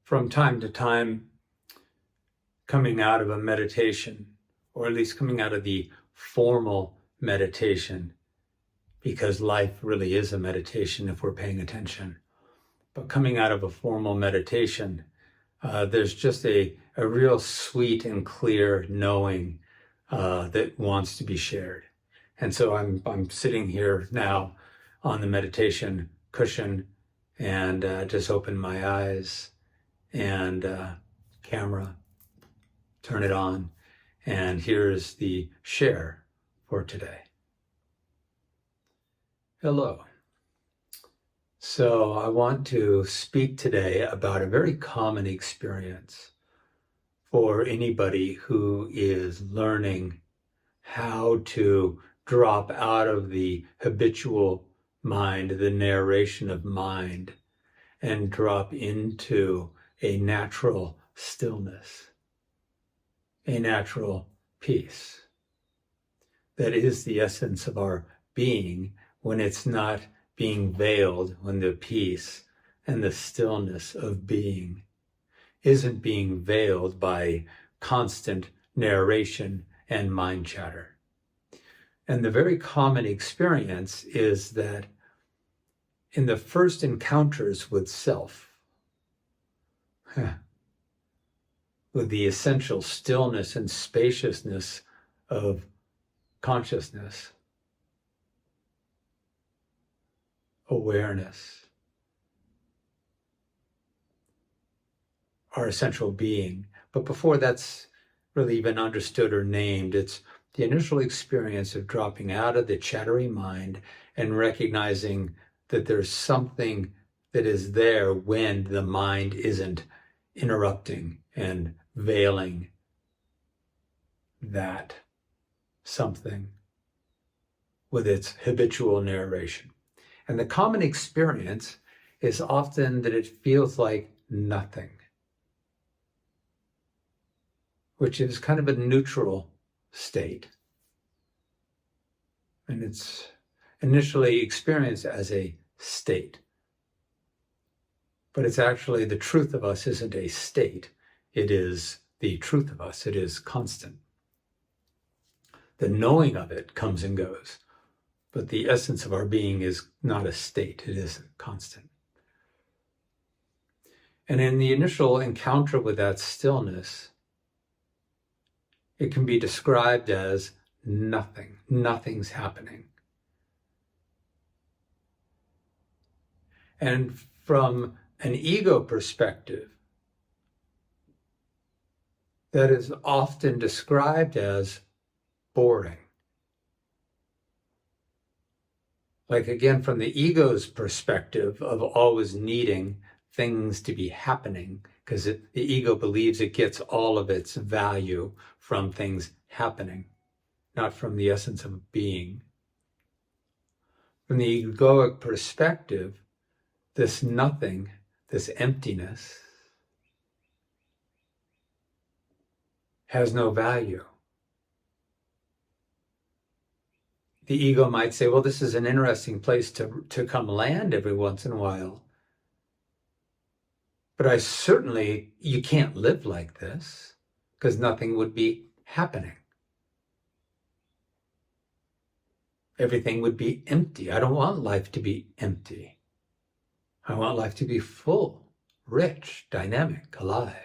from time to time, coming out of a meditation, or at least coming out of the formal meditation, because life really is a meditation if we're paying attention. But coming out of a formal meditation, there's just a real sweet and clear knowing that wants to be shared. And so I'm sitting here now on the meditation cushion and just open my eyes and camera, turn it on, and here's the share for today. Hello. So I want to speak today about a very common experience for anybody who is learning how to drop out of the habitual mind, the narration of mind, and drop into a natural stillness, a natural peace. That is the essence of our being when it's not being veiled, when the peace and the stillness of being isn't being veiled by constant narration and mind chatter. And the very common experience is that in the first encounters with self, with the essential stillness and spaciousness of consciousness, awareness, our essential being. But before that's really even understood or named, it's the initial experience of dropping out of the chattery mind and recognizing that there's something that is there when the mind isn't interrupting and veiling that something with its habitual narration. And the common experience is often that it feels like nothing, which is kind of a neutral state. And it's initially experienced as a state. But it's actually the truth of us isn't a state. It is the truth of us. It is constant. The knowing of it comes and goes. But the essence of our being is not a state. It is constant. And in the initial encounter with that stillness, it can be described as nothing. Nothing's happening. And from an ego perspective, that is often described as boring. Like again, from the ego's perspective of always needing things to be happening, because the ego believes it gets all of its value from things happening, not from the essence of being. From the egoic perspective, this nothing, this emptiness, has no value. The ego might say, well, this is an interesting place to come land every once in a while. But you can't live like this because nothing would be happening. Everything would be empty. I don't want life to be empty. I want life to be full, rich, dynamic, alive.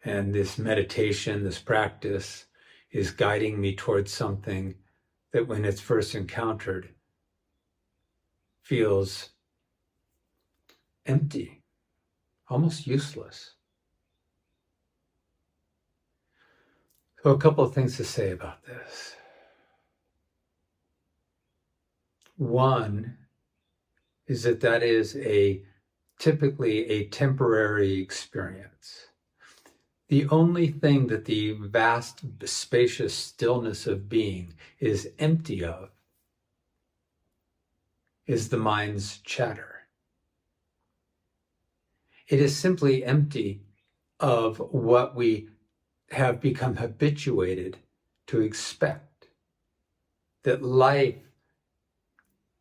And this meditation, this practice, is guiding me towards something that when it's first encountered feels empty, almost useless. So a couple of things to say about this. One is that is typically a temporary experience. The only thing that the vast, spacious stillness of being is empty of is the mind's chatter. It is simply empty of what we have become habituated to expect. That life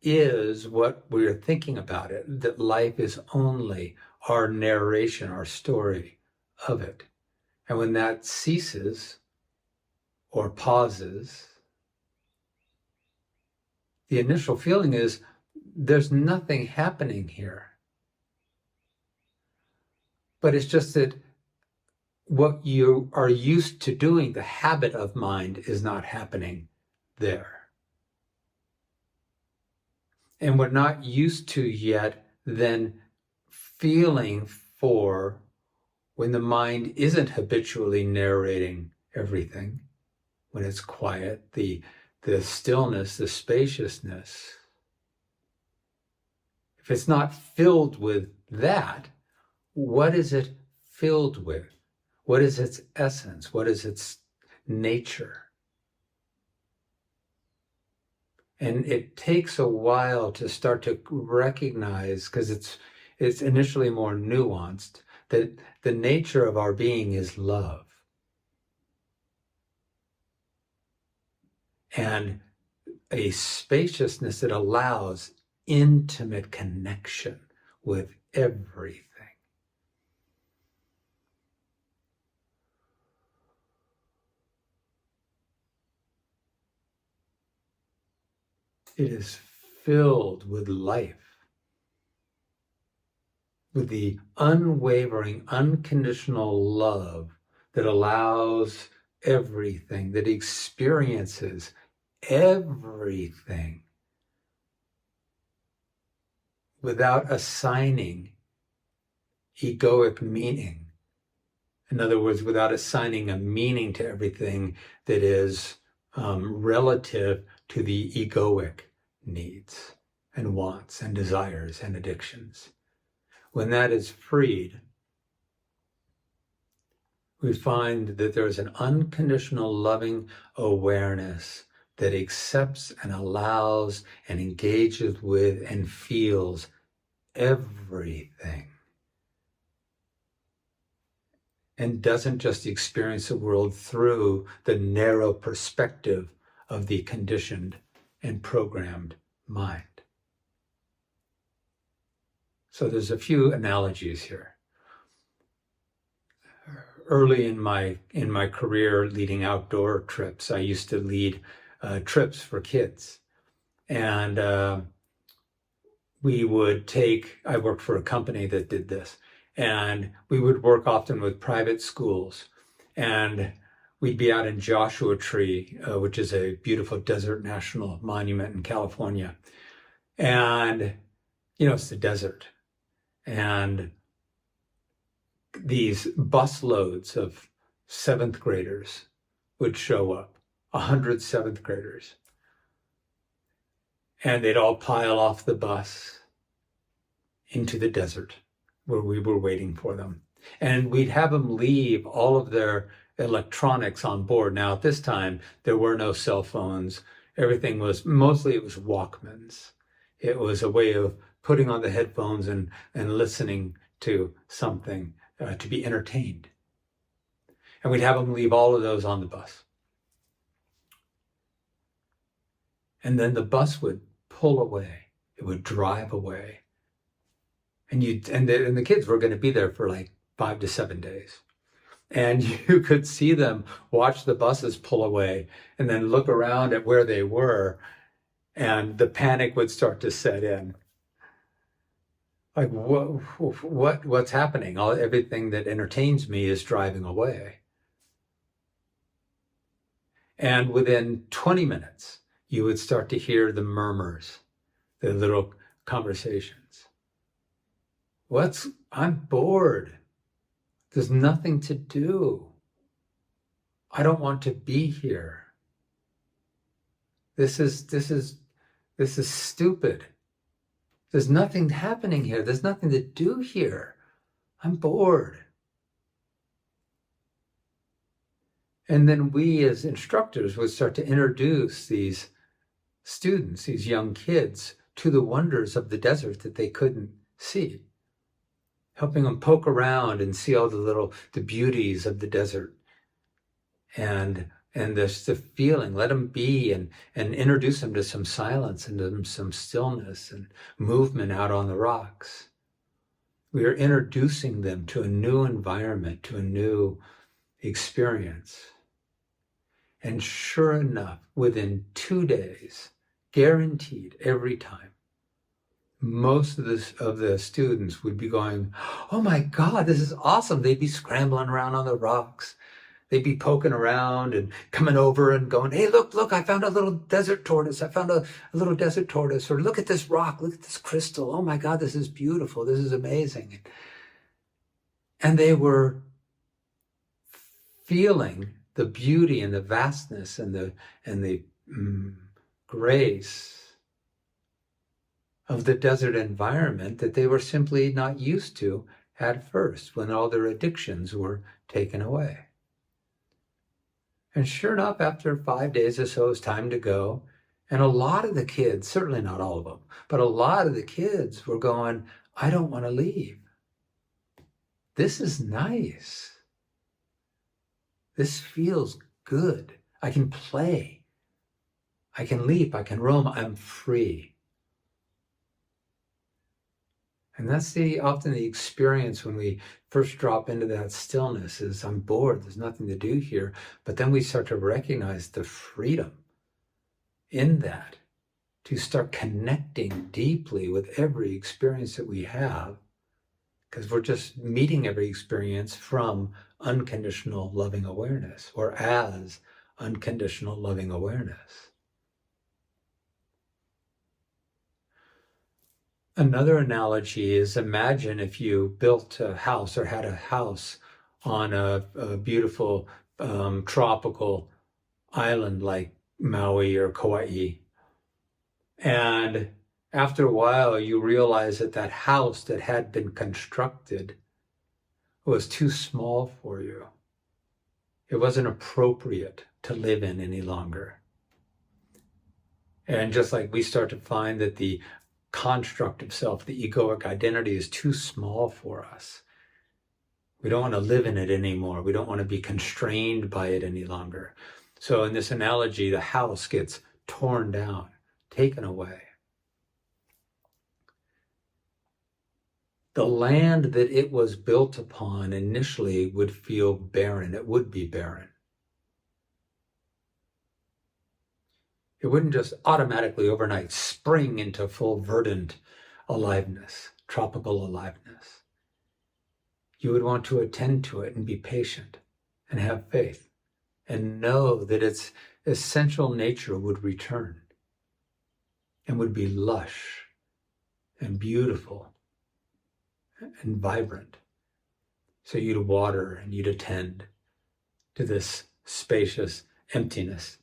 is what we're thinking about it, that life is only our narration, our story of it. And when that ceases or pauses, the initial feeling is there's nothing happening here. But it's just that what you are used to doing, the habit of mind, is not happening there. And we're not used to yet then feeling for when the mind isn't habitually narrating everything, when it's quiet, the stillness, the spaciousness. If it's not filled with that, what is it filled with? What is its essence? What is its nature? And it takes a while to start to recognize, because it's initially more nuanced, that the nature of our being is love. And a spaciousness that allows intimate connection with everything. It is filled with life, with the unwavering, unconditional love that allows everything, that experiences everything without assigning egoic meaning. In other words, without assigning a meaning to everything that is relative to the egoic needs and wants and desires and addictions. When that is freed, we find that there is an unconditional loving awareness that accepts and allows and engages with and feels everything. And doesn't just experience the world through the narrow perspective of the conditioned and programmed mind. So there's a few analogies here. Early in my career leading outdoor trips, I used to lead trips for kids. And I worked for a company that did this. And we would work often with private schools. And we'd be out in Joshua Tree, which is a beautiful desert national monument in California. And, it's the desert. And these busloads of seventh graders would show up, 100 seventh graders. And they'd all pile off the bus into the desert where we were waiting for them. And we'd have them leave all of their electronics on board. Now, at this time, there were no cell phones. Everything was, mostly it was Walkmans. It was a way of putting on the headphones and listening to something to be entertained. And we'd have them leave all of those on the bus. And then the bus would pull away. It would drive away. And the kids were going to be there for like 5 to 7 days. And you could see them watch the buses pull away and then look around at where they were, and the panic would start to set in. Like, what's happening? Everything that entertains me is driving away. And within 20 minutes, you would start to hear the murmurs, the little conversations. I'm bored. There's nothing to do. I don't want to be here. This is stupid. There's nothing happening here. There's nothing to do here. I'm bored. And then we as instructors would start to introduce these students, these young kids, to the wonders of the desert that they couldn't see. Helping them poke around and see all the beauties of the desert. And and this the feeling, let them be, and introduce them to some silence and to some stillness and movement out on the rocks. We are introducing them to a new environment, to a new experience. And sure enough, within 2 days, guaranteed every time, most of the students would be going, oh my God, this is awesome. They'd be scrambling around on the rocks. They'd be poking around and coming over and going, hey, look, I found a little desert tortoise. I found a little desert tortoise. Or look at this rock, look at this crystal. Oh my God, this is beautiful. This is amazing. And they were feeling the beauty and the vastness and the grace of the desert environment that they were simply not used to at first, when all their addictions were taken away. And sure enough, after 5 days or so, it was time to go. And a lot of the kids, certainly not all of them, but a lot of the kids were going, I don't want to leave. This is nice. This feels good. I can play. I can leap. I can roam. I'm free. And that's often the experience when we first drop into that stillness is, I'm bored, there's nothing to do here. But then we start to recognize the freedom in that, to start connecting deeply with every experience that we have, because we're just meeting every experience from unconditional loving awareness, or as unconditional loving awareness. Another analogy is, imagine if you built a house or had a house on a beautiful tropical island like Maui or Kauai. And after a while, you realize that that house that had been constructed was too small for you. It wasn't appropriate to live in any longer. And just like we start to find that the construct of self, the egoic identity, is too small for us. We don't want to live in it anymore. We don't want to be constrained by it any longer. So in this analogy, the house gets torn down, taken away. The land that it was built upon initially would feel barren. It would be barren. It wouldn't just automatically overnight spring into full verdant aliveness, tropical aliveness. You would want to attend to it and be patient and have faith and know that its essential nature would return and would be lush and beautiful and vibrant. So you'd water and you'd attend to this spacious emptiness.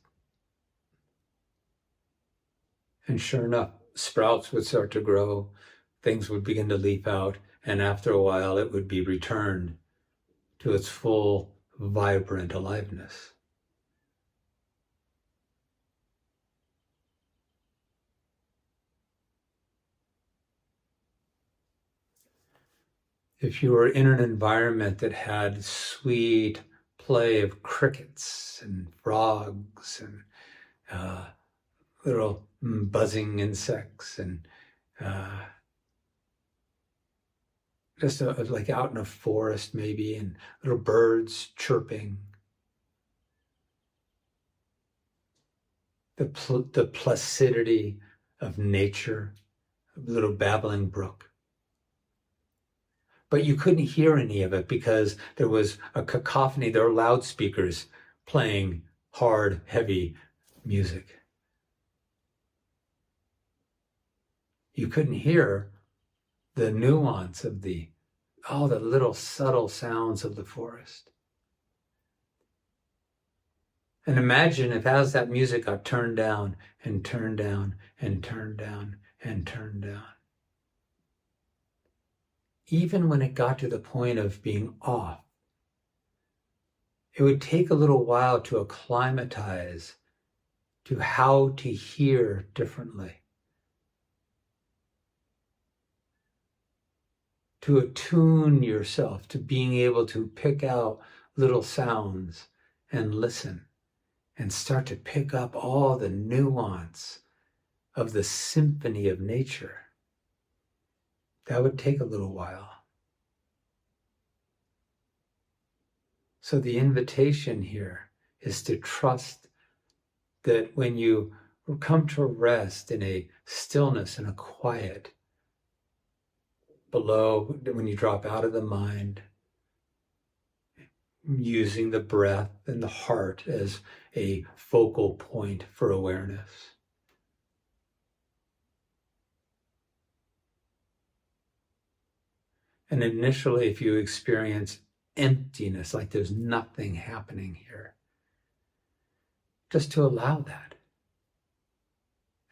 And sure enough, sprouts would start to grow, things would begin to leaf out, and after a while it would be returned to its full, vibrant aliveness. If you were in an environment that had sweet play of crickets and frogs and little buzzing insects and just like out in a forest maybe, and little birds chirping. The placidity of nature, a little babbling brook. But you couldn't hear any of it because there was a cacophony. There were loudspeakers playing hard, heavy music. You couldn't hear the nuance of all the little subtle sounds of the forest. And imagine if as that music got turned down and turned down and turned down and turned down, even when it got to the point of being off, it would take a little while to acclimatize to how to hear differently, to attune yourself to being able to pick out little sounds and listen and start to pick up all the nuance of the symphony of nature. That would take a little while. So the invitation here is to trust that when you come to rest in a stillness and a quiet below, when you drop out of the mind, using the breath and the heart as a focal point for awareness. And initially, if you experience emptiness, like there's nothing happening here, just to allow that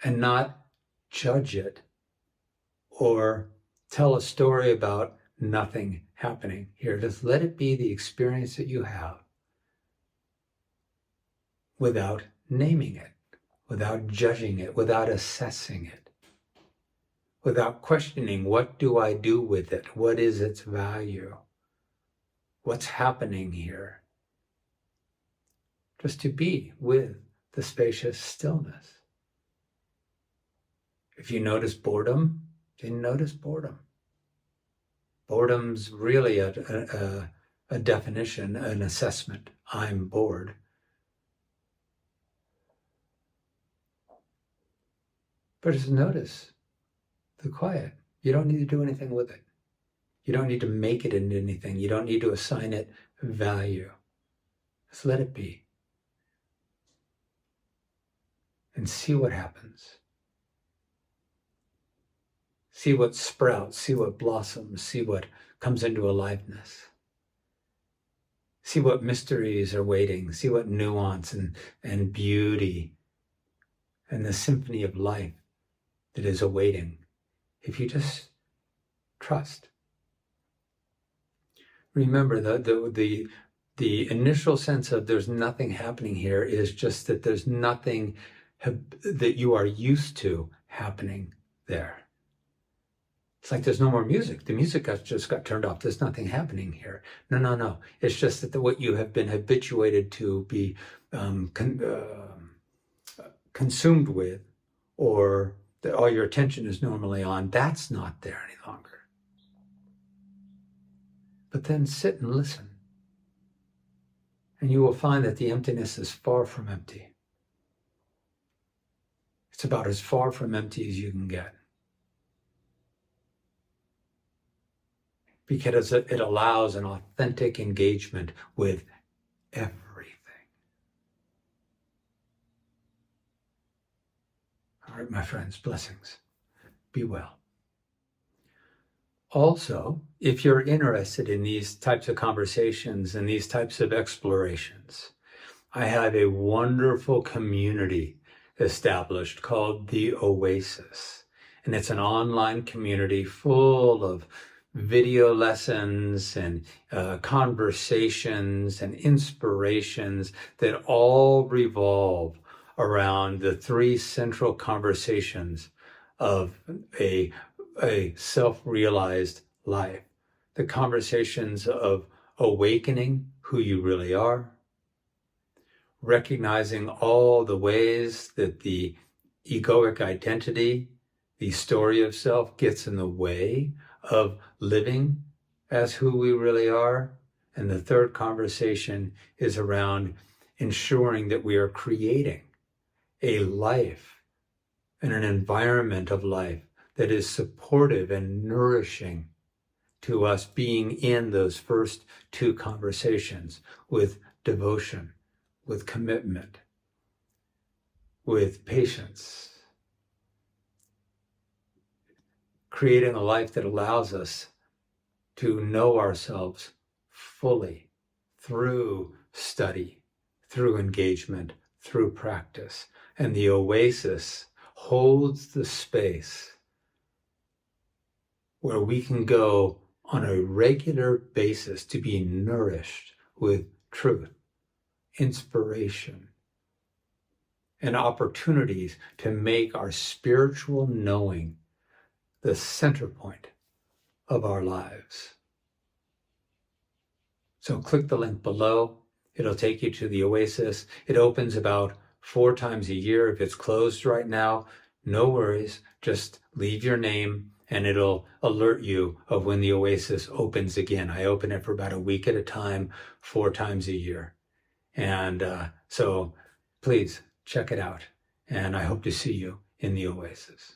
and not judge it or tell a story about nothing happening here. Just let it be the experience that you have without naming it, without judging it, without assessing it, without questioning, what do I do with it? What is its value? What's happening here? Just to be with the spacious stillness. If you notice boredom, then notice boredom. Boredom's really a definition, an assessment. I'm bored. But just notice the quiet. You don't need to do anything with it. You don't need to make it into anything. You don't need to assign it value. Just let it be. And see what happens. See what sprouts, see what blossoms, see what comes into aliveness. See what mysteries are waiting, see what nuance and beauty and the symphony of life that is awaiting. If you just trust. Remember, the initial sense of there's nothing happening here is just that there's nothing that you are used to happening there. It's like there's no more music. The music just got turned off. There's nothing happening here. No. It's just that what you have been habituated to be consumed with, or that all your attention is normally on, that's not there any longer. But then sit and listen. And you will find that the emptiness is far from empty. It's about as far from empty as you can get. Because it allows an authentic engagement with everything. All right, my friends, blessings. Be well. Also, if you're interested in these types of conversations and these types of explorations, I have a wonderful community established called the Oasis. And it's an online community full of video lessons and conversations and inspirations that all revolve around the three central conversations of a self-realized life. The conversations of awakening who you really are, recognizing all the ways that the egoic identity, the story of self, gets in the way of living as who we really are. And the third conversation is around ensuring that we are creating a life and an environment of life that is supportive and nourishing to us, being in those first two conversations with devotion, with commitment, with patience, creating a life that allows us to know ourselves fully through study, through engagement, through practice. And the Oasis holds the space where we can go on a regular basis to be nourished with truth, inspiration, and opportunities to make our spiritual knowing the center point of our lives. So click the link below It'll take you to the Oasis. It opens about 4 times a year. If it's closed right now, no worries. Just leave your name and it'll alert you of when the Oasis opens again. I open it for about a week at a time, 4 times a year. And so please check it out. And I hope to see you in the Oasis.